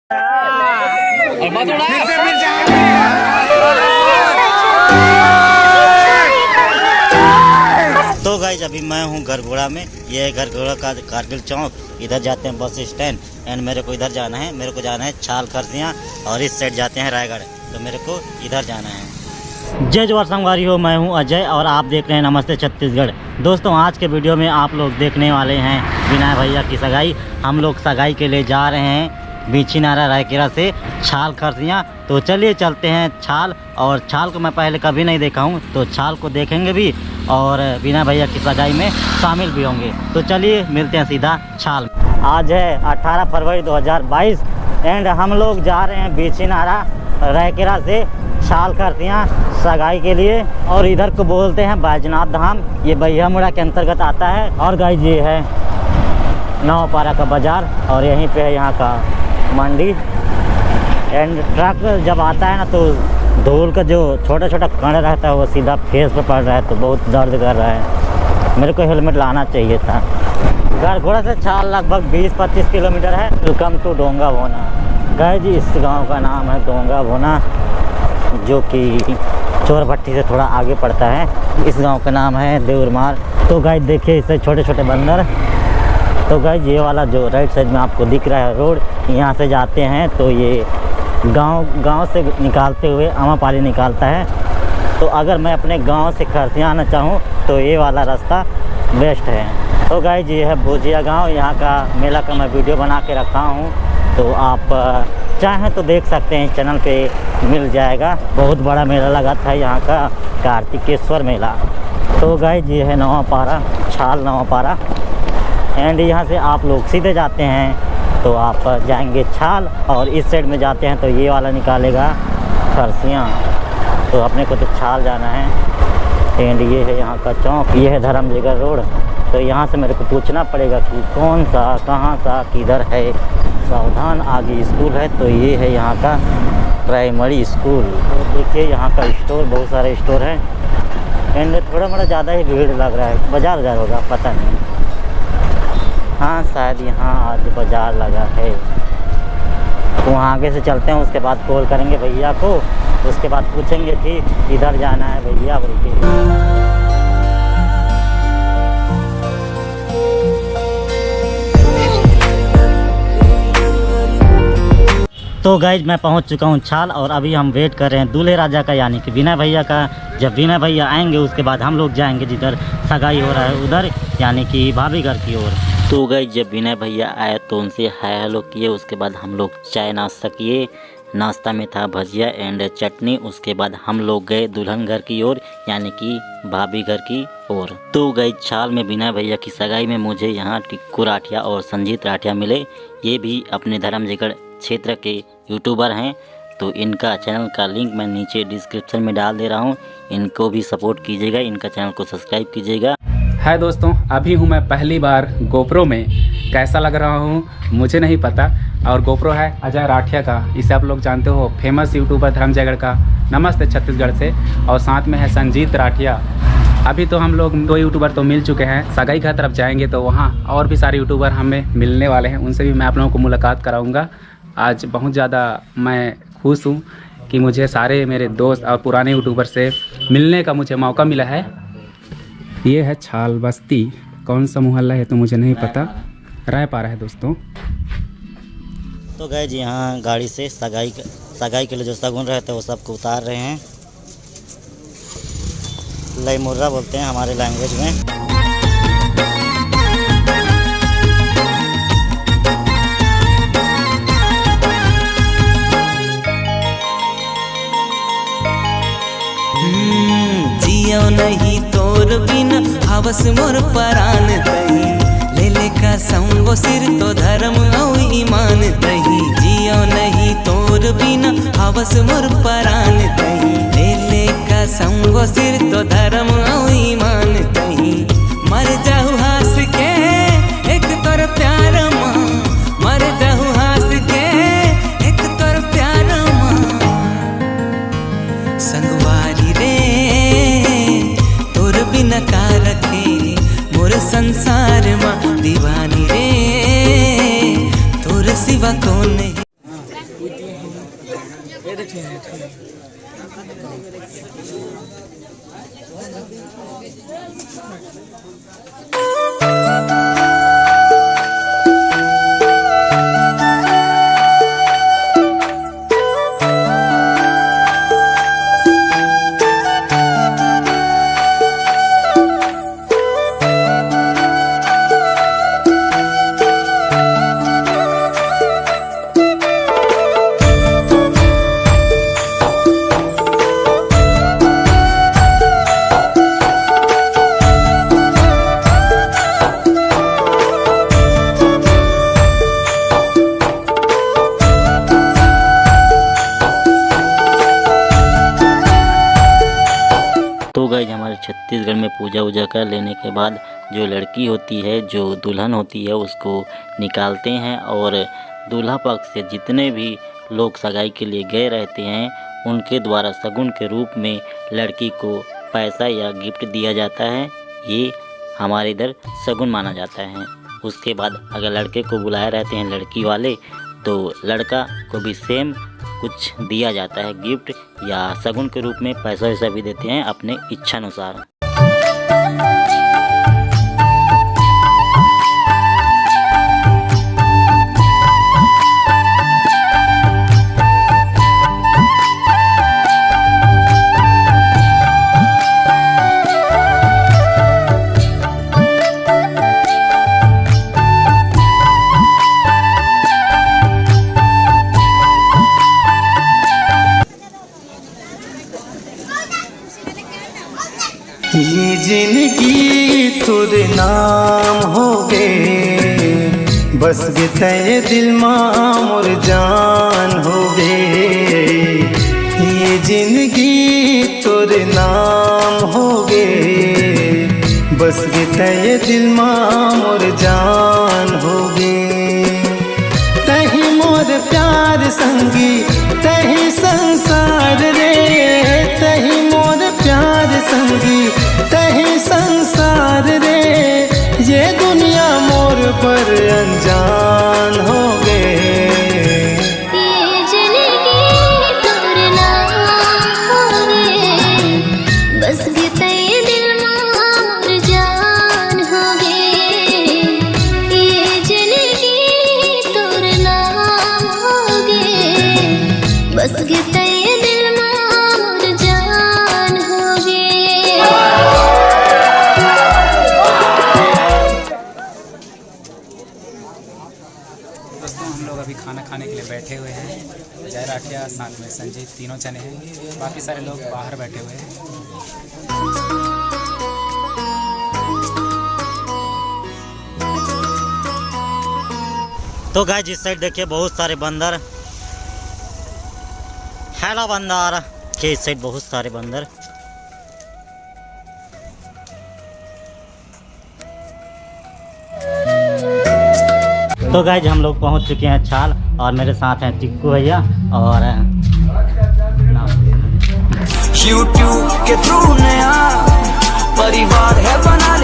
तो गाइस अभी मैं हूँ गरगोड़ा में। ये है गरगोड़ा का कारगिल चौक। इधर जाते हैं बस स्टैंड एंड मेरे को इधर जाना है। मेरे को जाना है छाल खरसियाँ और इस साइड जाते हैं रायगढ़। तो मेरे को इधर जाना है। जय जवाहर संगवारी हो, मैं हूँ अजय और आप देख रहे हैं नमस्ते छत्तीसगढ़। दोस्तों आज के वीडियो में आप लोग देखने वाले हैं विनय भैया की सगाई। हम लोग सगाई के लिए जा रहे हैं बीछीनारा रायकेला से छाल खरसियाँ। तो चलिए चलते हैं छाल। और छाल को मैं पहले कभी नहीं देखा हूँ, तो छाल को देखेंगे भी और विनय भैया की सगाई में शामिल भी होंगे। तो चलिए मिलते हैं सीधा छाल। आज है 18 फरवरी 2022 एंड हम लोग जा रहे हैं बीछीनारा रायकेला से छाल खरसियाँ सगाई के लिए। और इधर को बोलते हैं बैजनाथ धाम। ये बैयामुड़ा के अंतर्गत आता है। और गाइस ये है नौपारा का बाज़ार और यहीं पे है यहाँ का मंडी। एंड ट्रक जब आता है ना तो धूल का जो छोटा छोटा कण रहता है वो सीधा फेस पे पड़ रहा है, तो बहुत दर्द कर रहा है। मेरे को हेलमेट लाना चाहिए था। गरगोड़ा से छाल लगभग 20-25 किलोमीटर है। वेलकम टू डोंगा भोना। गाइस जी इस गांव का नाम है डोंगा भोना, जो कि चोरभट्टी से थोड़ा आगे पड़ता है। इस गांव का नाम है देउरमार। तो गाइस देखिए इससे छोटे छोटे बंदर। तो गाइस ये वाला जो राइट साइड में आपको दिख रहा है रोड, यहाँ से जाते हैं तो ये गांव से निकालते हुए आमापाली निकालता है। तो अगर मैं अपने गांव से खरसियाँ आना चाहूँ तो ये वाला रास्ता बेस्ट है। तो गाइस ये है भुजिया गांव। यहाँ का मेला का मैं वीडियो बना के रखा हूँ, तो आप चाहें तो देख सकते हैं, चैनल पे मिल जाएगा। बहुत बड़ा मेला लगा था यहाँ का, कार्तिकेश्वर मेला। तो गाइस ये है नवापारा, छाल नवापारा। एंड यहाँ से आप लोग सीधे जाते हैं तो आप जाएंगे छाल, और इस साइड में जाते हैं तो ये वाला निकालेगा खरसियाँ। तो अपने को तो छाल जाना है। एंड ये है यहाँ का चौक, ये है धर्मजयगढ़ रोड। तो यहाँ से मेरे को पूछना पड़ेगा कि कौन सा कहाँ सा किधर है। सावधान आगे स्कूल है, तो ये है यहाँ का प्राइमरी स्कूल। तो देखिए यहाँ का स्टोर, बहुत सारे स्टोर हैं। एंड थोड़ा मोड़ा ज़्यादा ही भीड़ लग रहा है। बाज़ार होगा पता नहीं, हाँ शायद यहाँ आज बाज़ार लगा है। तो वहाँ आगे से चलते हैं, उसके बाद कॉल करेंगे भैया को। उसके बाद पूछेंगे कि इधर जाना है भैया बोल के। तो गाइज मैं पहुंच चुका हूं छाल और अभी हम वेट कर रहे हैं दूल्हे राजा का, यानी कि विनय भैया का। जब विनय भैया आएंगे उसके बाद हम लोग जाएंगे जिधर सगाई हो रहा है उधर, यानी कि भाभी घर की ओर। तो गाइज जब विनय भैया आए तो उनसे हाय हेलो किए। उसके बाद हम लोग चाय नाश्ता किए। नाश्ता में था भजिया एंड चटनी। उसके बाद हम लोग गए दुल्हन घर की ओर, यानी कि भाभी घर की ओर। तो गाइज छाल में विनय भैया की सगाई में मुझे यहाँ टिक्कू राठिया और संजीत राठिया मिले। ये भी अपने धर्मजयगढ़ क्षेत्र के यूट्यूबर हैं। तो इनका चैनल का लिंक मैं नीचे डिस्क्रिप्शन में डाल दे रहा हूँ। इनको भी सपोर्ट कीजिएगा, इनका चैनल को सब्सक्राइब कीजिएगा। हाय दोस्तों, अभी हूँ मैं पहली बार गोप्रो में। कैसा लग रहा हूँ मुझे नहीं पता। और गोप्रो है अजय राठिया का, इसे आप लोग जानते हो, फेमस यूट्यूबर धर्मजयगढ़ का नमस्ते छत्तीसगढ़ से। और साथ में है संजीत राठिया। अभी तो हम लोग 2 यूट्यूबर तो मिल चुके हैं। सगाई की तरफ जाएंगे तो वहाँ और भी सारे यूट्यूबर हमें मिलने वाले हैं, उनसे भी मैं आप लोगों को मुलाकात कराऊँगा। आज बहुत ज़्यादा मैं खुश हूँ कि मुझे सारे मेरे दोस्त और पुराने यूट्यूबर से मिलने का मुझे मौका मिला है। ये है छाल बस्ती, कौन सा मोहल्ला है तो मुझे नहीं पता, रायपारा है दोस्तों। तो गाइस यहाँ गाड़ी से सगाई के लिए जो शगुन रहते हैं वो सबको उतार रहे हैं। लईमुर्रा बोलते हैं हमारे लैंग्वेज में। जियो नहीं तोर बिना हवस मोर परान तही, ले ले का संगो सिर तो धर्म और ईमान तही। जियो नहीं तोर बिना हवस मोर परान तही, ले ले का संगो सिर तो धर्म और ईमान तही। मर जाहु हास के एक तोर प्यार माँ, मर जाहु हास के एक तोर प्यार माँ। संगवारी रे तोर बिना का रखे मोर संसार माँ, दीवानी रे तोर सिवा कौन नहीं। तो गाइज हमारे छत्तीसगढ़ में पूजा वूजा कर लेने के बाद जो लड़की होती है, जो दुल्हन होती है, उसको निकालते हैं और दूल्हा पक्ष से जितने भी लोग सगाई के लिए गए रहते हैं उनके द्वारा शगुन के रूप में लड़की को पैसा या गिफ्ट दिया जाता है। ये हमारे इधर शगुन माना जाता है। उसके बाद अगर लड़के को बुलाए रहते हैं लड़की वाले तो लड़का को भी सेम कुछ दिया जाता है, गिफ्ट या शगुन के रूप में पैसा वैसा भी देते हैं अपने इच्छा अनुसार। ये जिंदगी तुर नाम हो गए, बस बिताए दिल मामूर जान हो गए। ये जिंदगी तुर नाम हो गए, बस बिताए दिल मामूर जान हो गए। तही मोर प्यार संगी तही संसार रे, तही मोर प्यार संगी तही संसार रे। ये दुनिया मोर पर अनजान हो गए। ये जिंदगी तुर नाम हो गए, बस बिताए दिल मामूर जान हो गए। ये जिंदगी तुर नाम हो गए, बस बिताए दिल मामूर जान हो गए। दोस्तों हम लोग अभी खाना खाने के लिए बैठे हुए हैं। जय राठिया साथ में संजीत तीनों जने हैं, बाकी सारे लोग बाहर बैठे हुए हैं। तो गाइस इस साइड देखिए बहुत सारे बंदर, हेलो बंदर के इस साइड बहुत सारे बंदर। तो गाइस हम लोग पहुंच चुके हैं छाल और मेरे साथ हैं चिक्कू भैया और YouTube के थ्रू नया परिवार है बना